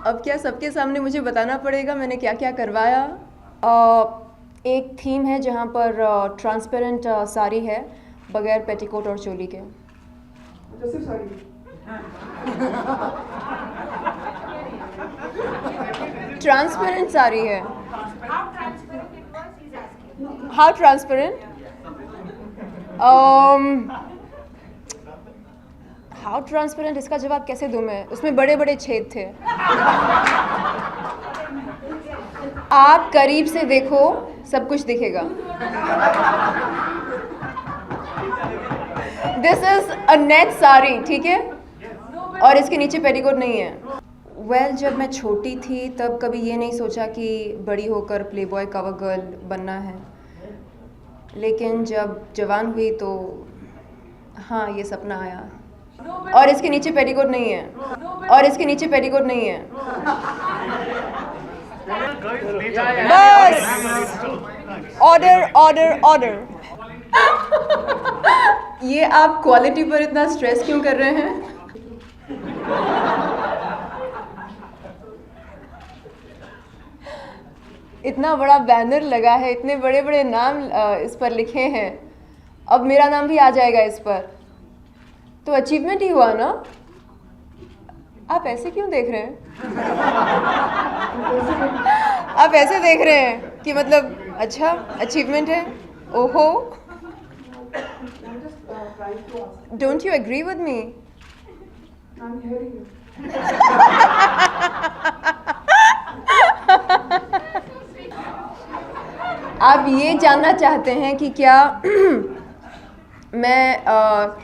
अब क्या सबके सामने मुझे बताना पड़ेगा मैंने क्या क्या करवाया? एक थीम है जहाँ पर ट्रांसपेरेंट साड़ी है बगैर पेटीकोट और चोली के। सिर्फ साड़ी? ट्रांसपेरेंट साड़ी है। How transparent? हाउ ट्रांसपेरेंट, इसका जवाब कैसे दूं मैं? उसमें बड़े बड़े छेद थे। आप करीब से देखो सब कुछ दिखेगा। This is a net sari, ठीक है, और इसके नीचे पेटीकोट नहीं है। वेल, जब मैं छोटी थी तब कभी ये नहीं सोचा कि बड़ी होकर प्लेबॉय कवर गर्ल बनना है, लेकिन जब जवान हुई तो हाँ ये सपना आया। और इसके नीचे पेटीकोट नहीं है, और इसके नीचे पेटीकोट नहीं है। बस, ऑर्डर ऑर्डर ऑर्डर। ये आप क्वालिटी पर इतना स्ट्रेस क्यों कर रहे हैं? इतना बड़ा बैनर लगा है, इतने बड़े बड़े नाम इस पर लिखे हैं, अब मेरा नाम भी आ जाएगा इस पर, तो अचीवमेंट ही हुआ ना? आप ऐसे क्यों देख रहे हैं? आप ऐसे देख रहे हैं कि मतलब अच्छा अचीवमेंट है? ओहो, don't you agree with me? आप ये जानना चाहते हैं कि क्या मैं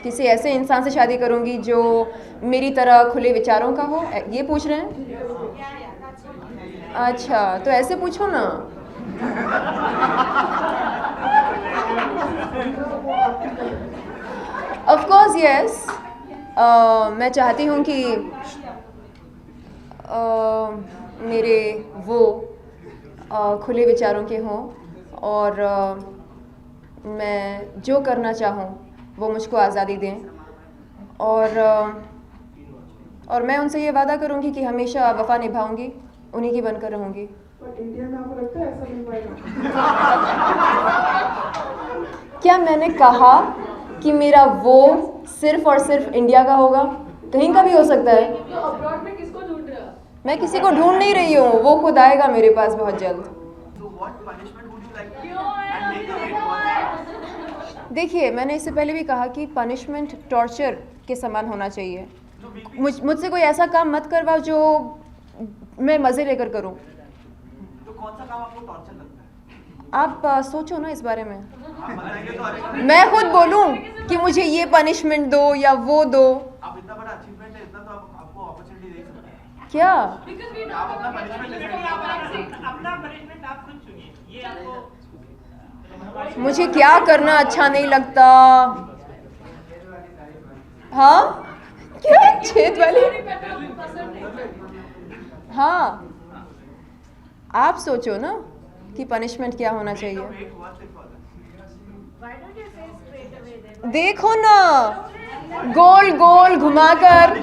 किसी ऐसे इंसान से शादी करूंगी जो मेरी तरह खुले विचारों का हो, ये पूछ रहे हैं? अच्छा, तो ऐसे पूछो ना। ऑफ कोर्स यस, मैं चाहती हूँ कि मेरे वो खुले विचारों के हों और मैं जो करना चाहूँ वो मुझको आज़ादी दें, और मैं उनसे ये वादा करूँगी कि हमेशा वफ़ा निभाऊँगी, उन्हीं की बनकर रहूँगी। पर इंडिया में आपको लगता है ऐसा नहीं पाएगा? क्या मैंने कहा कि मेरा वो सिर्फ और सिर्फ इंडिया का होगा? कहीं का भी हो सकता है। तो अब्रॉड में किसको ढूंढ रहे हो? मैं किसी को ढूंढ नहीं रही हूँ, वो खुद आएगा मेरे पास बहुत जल्द। देखिए, मैंने इससे पहले भी कहा कि पनिशमेंट टॉर्चर के समान होना चाहिए। मुझसे कोई ऐसा काम मत करवाओ जो मैं मज़े लेकर करूं। तो कौन सा काम आपको टॉर्चर लगता है? आप सोचो ना इस बारे में। मैं खुद बोलूं कि मुझे ये पनिशमेंट दो या वो दो? आप इतना बड़ा अचीवमेंट है, इतना तो आपको अपॉर्चुनिटी दे सकते हैं। क्या? आप अपना पनिशमेंट आप खुद चुनिए। ये आपको मुझे क्या करना अच्छा नहीं लगता। हाँ, क्या छेद वाली? हाँ, आप सोचो ना कि पनिशमेंट क्या होना चाहिए। देखो ना, गोल गोल घुमाकर।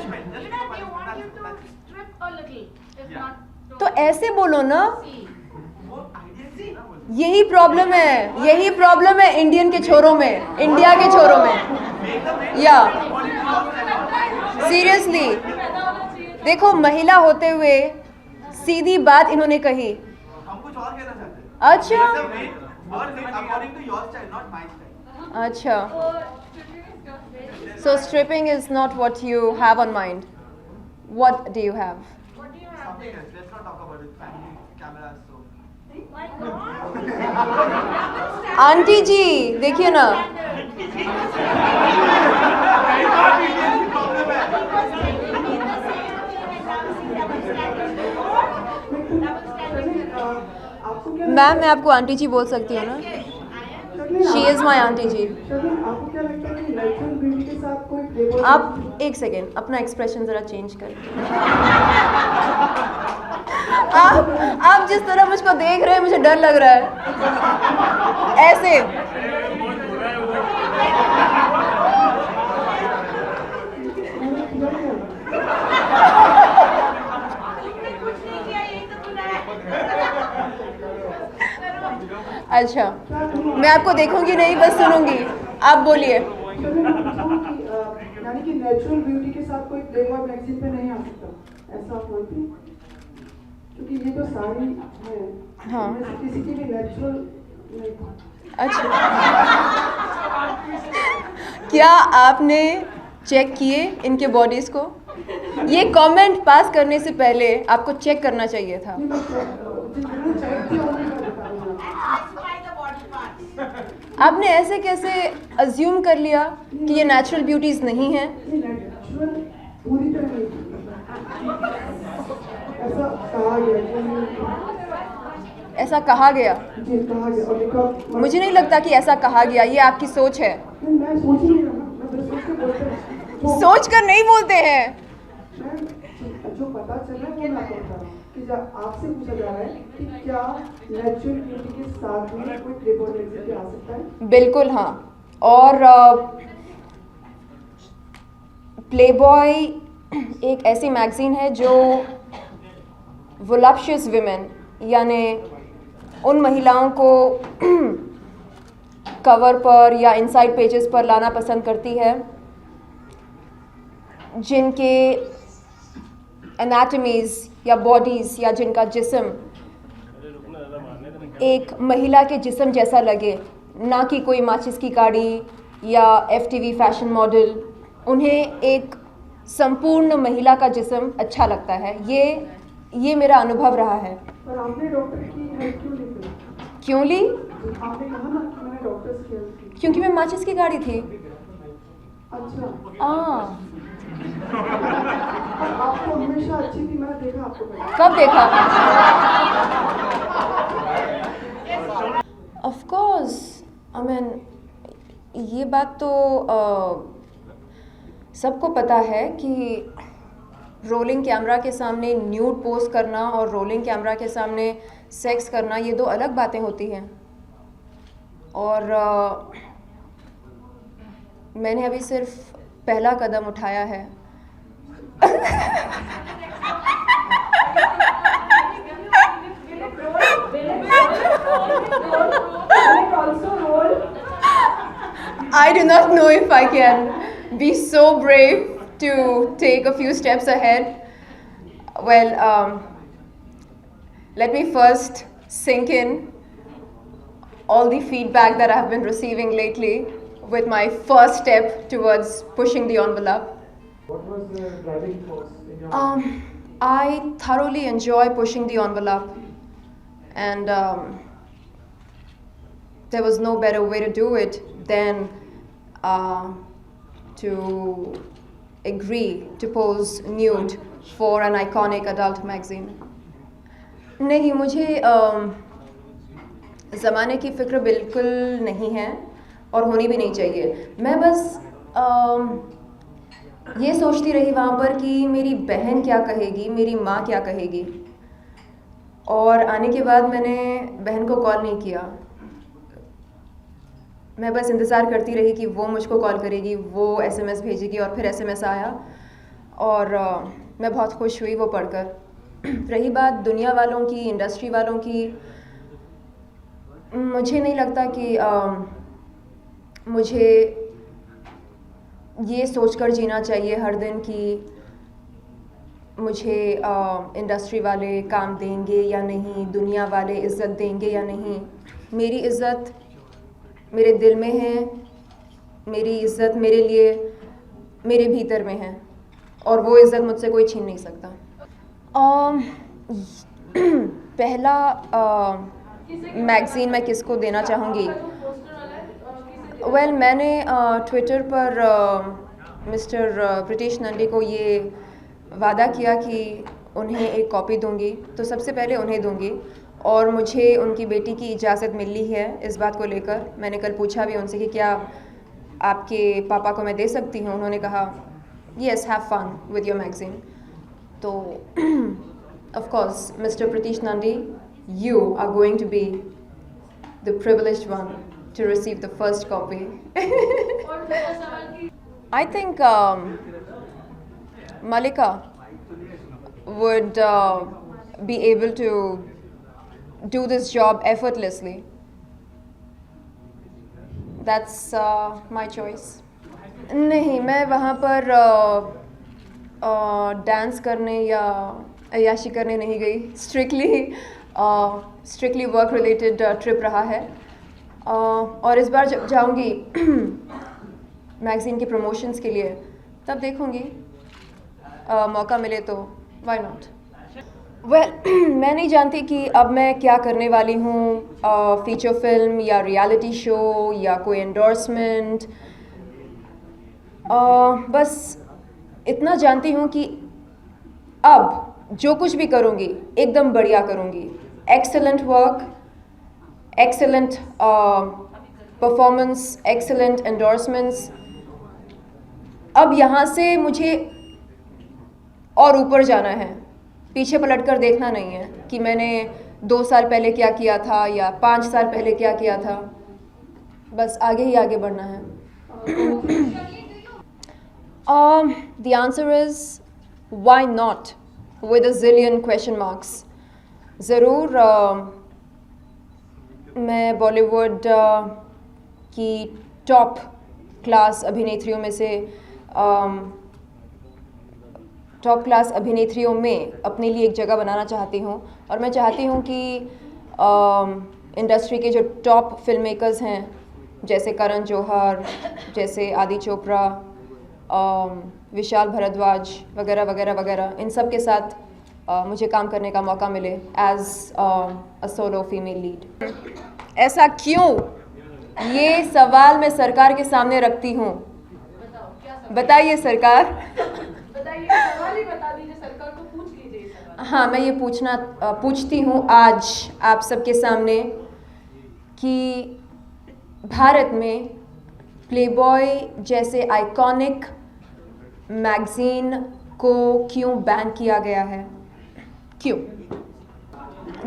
तो ऐसे बोलो ना। यही प्रॉब्लम है, यही प्रॉब्लम है इंडियन के छोरों में, इंडिया के छोरों में। या सीरियसली देखो, महिला होते हुए सीधी बात इन्होंने कही। हम कुछ और कहना चाहते हैं। अच्छा according to your style, not my style. अच्छा, so stripping is not what you have on mind. What do you have? Something else. Let's not talk about it. Family, cameras, so. Aunty ji देखिए ना। Ma'am, मैं आपको aunty जी बोल सकती हूँ ना? She is my aunty जी। आपको क्या लगता है कि नेचुरल ब्यूटी के साथ कोई प्लेबॉय? आप एक सेकेंड अपना एक्सप्रेशन ज़रा चेंज कर। आप जिस तरह मुझको देख रहे हैं मुझे डर लग रहा है ऐसे। अच्छा, मैं आपको देखूंगी नहीं, बस सुनूंगी। आप बोलिए। तो मैं पूछा हूँ कि यानी कि नेचुरल ब्यूटी के साथ कोई प्लेबॉय मैगजीन पे नहीं आ सकता, ऐसा आप मानते हैं? क्योंकि ये तो साड़ी है, हाँ। इनमें से किसी की भी नेचुरल नहीं था। अच्छा, क्या आपने चेक किए इनके बॉडीज़ को? ये कमेंट पास करने से पहले आपको चेक करना चाहिए था। नहीं, मैं जिन्होंने चेक किया उन्हें मैं बता रही हूँ। आपने ऐसे कैसे अज्यूम कर लिया कि ये नेचुरल ब्यूटीज़ नहीं हैं? ये नेचुरल पूरी तरह नहीं थी। ऐसा कहा गया कि ऐसा कहा गया? जी कहा गया, और देखो मुझे नहीं लगता कि ऐसा कहा गया, ये आपकी सोच है। नहीं, मैं सोच ही नहीं रहा, मैं बस सोच के बोलते हैं। सोच कर नहीं बोलते हैं। मैं जो पता चला वो मैं आपको बता रहा हूँ कि जब आपसे पूछा जा रहा है कि क्या नेचुरल ब्यूटी के साथ में कोई प्लेबॉय मैगजीन आ सकता है? बिल्कुल हाँ। और प्लेबॉय एक ऐसी मैगज़ीन है जो वोलप्शियस विमेन यानी उन महिलाओं को कवर पर या इनसाइड पेजेस पर लाना पसंद करती है जिनके एनाटमीज़ या बॉडीज़ या जिनका जिस्म एक महिला के जिस्म जैसा लगे, ना कि कोई माचिस की गाड़ी या FTV फैशन मॉडल। उन्हें एक संपूर्ण महिला का जिस्म अच्छा लगता है। ये मेरा अनुभव रहा है। पर आपने डॉक्टर की हेल्प क्यों ली फिर? क्यों ली? आपने कहा ना कि मैंने डॉक्टर्स की हेल्प की। क्योंकि मैं माचिस की गाड़ी थी। अच्छा, आपको हमेशा अच्छी थी, मैंने देखा आपको पहले। कब देखा? ऑफ कोर्स, आई मीन ये बात तो सबको पता है कि रोलिंग कैमरा के सामने न्यूड पोस्ट करना और रोलिंग कैमरा के सामने सेक्स करना ये दो अलग बातें होती हैं। और मैंने अभी सिर्फ पहला कदम उठाया है। I do not know if I can be so brave to take a few steps ahead. Well, let me first sink in all the feedback that I've been receiving lately with my first step towards pushing the envelope. What was the driving force in your I thoroughly enjoy pushing the envelope, and there was no better way to do it than to agree to pose nude for an iconic adult magazine. नहीं, मुझे ज़माने की फ़िक्र बिल्कुल नहीं है और होनी भी नहीं चाहिए। मैं बस ये सोचती रही वहाँ पर कि मेरी बहन क्या कहेगी, मेरी माँ क्या कहेगी। और आने के बाद मैंने बहन को कॉल नहीं किया। मैं बस इंतज़ार करती रही कि वो मुझको कॉल करेगी, वो SMS भेजेगी, और फिर SMS आया और मैं बहुत खुश हुई वो पढ़कर। रही बात दुनिया वालों की, इंडस्ट्री वालों की, मुझे नहीं लगता कि मुझे ये सोचकर जीना चाहिए हर दिन कि मुझे इंडस्ट्री वाले काम देंगे या नहीं, दुनिया वाले इज़्ज़त देंगे या नहीं। मेरी इज़्ज़त मेरे दिल में है, मेरी इज़्ज़त मेरे लिए मेरे भीतर में है, और वो इज़्ज़त मुझसे कोई छीन नहीं सकता। पहला मैगज़ीन मैं किसको देना चाहूँगी? वेल, मैंने ट्विटर पर मिस्टर प्रीतिश नंदी को ये वादा किया कि उन्हें एक कॉपी दूंगी, तो सबसे पहले उन्हें दूंगी। और मुझे उनकी बेटी की इजाज़त मिली है इस बात को लेकर। मैंने कल पूछा भी उनसे कि क्या आपके पापा को मैं दे सकती हूँ। उन्होंने कहा yes, have fun with your magazine. तो of course mister Pritish Nandy, you are going to be the privileged one to receive the first copy. I think Malika would be able to do this job effortlessly that's my choice. नहीं, मैं वहाँ पर dance करने या अय्याशी करने नहीं गई। Strictly work related trip रहा है। और इस बार जब जाऊँगी मैगज़ीन के प्रमोशंस के लिए, तब देखूँगी मौका मिले तो व्हाई नॉट। वेल मैं नहीं जानती कि अब मैं क्या करने वाली हूँ, फीचर फिल्म या रियलिटी शो या कोई एंडोर्समेंट। बस इतना जानती हूँ कि अब जो कुछ भी करूँगी एकदम बढ़िया करूँगी। Excellent work, excellent performance, excellent endorsements. अब यहाँ से मुझे और ऊपर जाना है, पीछे पलट कर देखना नहीं है कि मैंने 2 साल पहले क्या किया था या 5 साल पहले क्या किया था। बस आगे ही आगे बढ़ना है। The answer is why not with a zillion question marks। ज़रूर मैं बॉलीवुड की टॉप क्लास अभिनेत्रियों में से टॉप क्लास अभिनेत्रियों में अपने लिए एक जगह बनाना चाहती हूँ। और मैं चाहती हूँ कि इंडस्ट्री के जो टॉप फिल्म मेकर्स हैं, जैसे करण जौहर, जैसे आदि चोपड़ा, विशाल भारद्वाज वगैरह वगैरह वगैरह, इन सब के साथ मुझे काम करने का मौका मिले as a solo female lead. ऐसा क्यों, ये सवाल मैं सरकार के सामने रखती हूँ। बताइए सरकार। बताइए, सवाल ही बता दीजिए, सरकार को पूछ लीजिए इस सवाल। हाँ, मैं ये पूछती हूँ आज आप सबके सामने कि भारत में प्लेबॉय जैसे आइकॉनिक मैगज़ीन को क्यों बैन किया गया है? क्यों?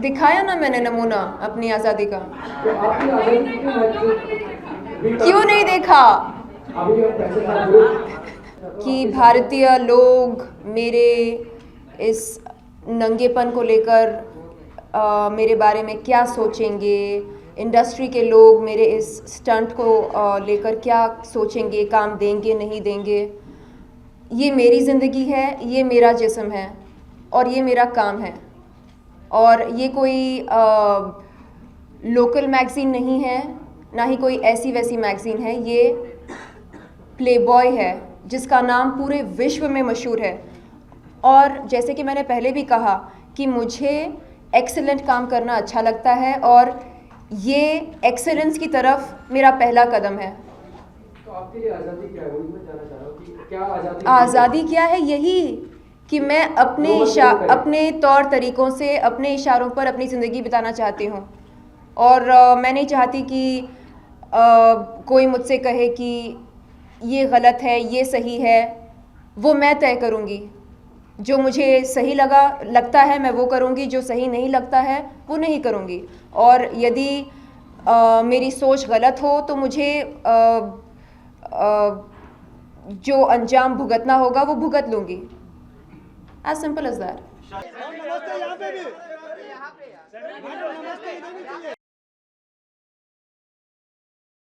दिखाया ना मैंने नमूना अपनी आज़ादी का। तो आपकी आज़ादी की मैगज़ीन क्यों नहीं देखा अभी जो पैसे का कि भारतीय लोग मेरे इस नंगेपन को लेकर मेरे बारे में क्या सोचेंगे, इंडस्ट्री के लोग मेरे इस स्टंट को लेकर क्या सोचेंगे, काम देंगे नहीं देंगे। ये मेरी ज़िंदगी है, ये मेरा जिस्म है और ये मेरा काम है। और ये कोई लोकल मैगज़ीन नहीं है, ना ही कोई ऐसी वैसी मैगज़ीन है। ये प्लेबॉय है जिसका नाम पूरे विश्व में मशहूर है। और जैसे कि मैंने पहले भी कहा कि मुझे एक्सेलेंट काम करना अच्छा लगता है और ये एक्सेलेंस की तरफ मेरा पहला कदम है। तो आपके लिए आज़ादी क्या है? वही मैं जानना चाह रहा हूँ कि क्या आज़ादी आज़ादी क्या है? यही कि मैं अपने तौर तरीक़ों से, अपने इशारों पर अपनी ज़िंदगी बिताना चाहती हूँ। और मैं नहीं चाहती कि कोई मुझसे कहे कि ये गलत है, ये सही है। वो मैं तय करूँगी। जो मुझे सही लगता है मैं वो करूँगी, जो सही नहीं लगता है वो नहीं करूँगी। और यदि मेरी सोच गलत हो तो मुझे जो अंजाम भुगतना होगा वो भुगत लूँगी। As simple as that।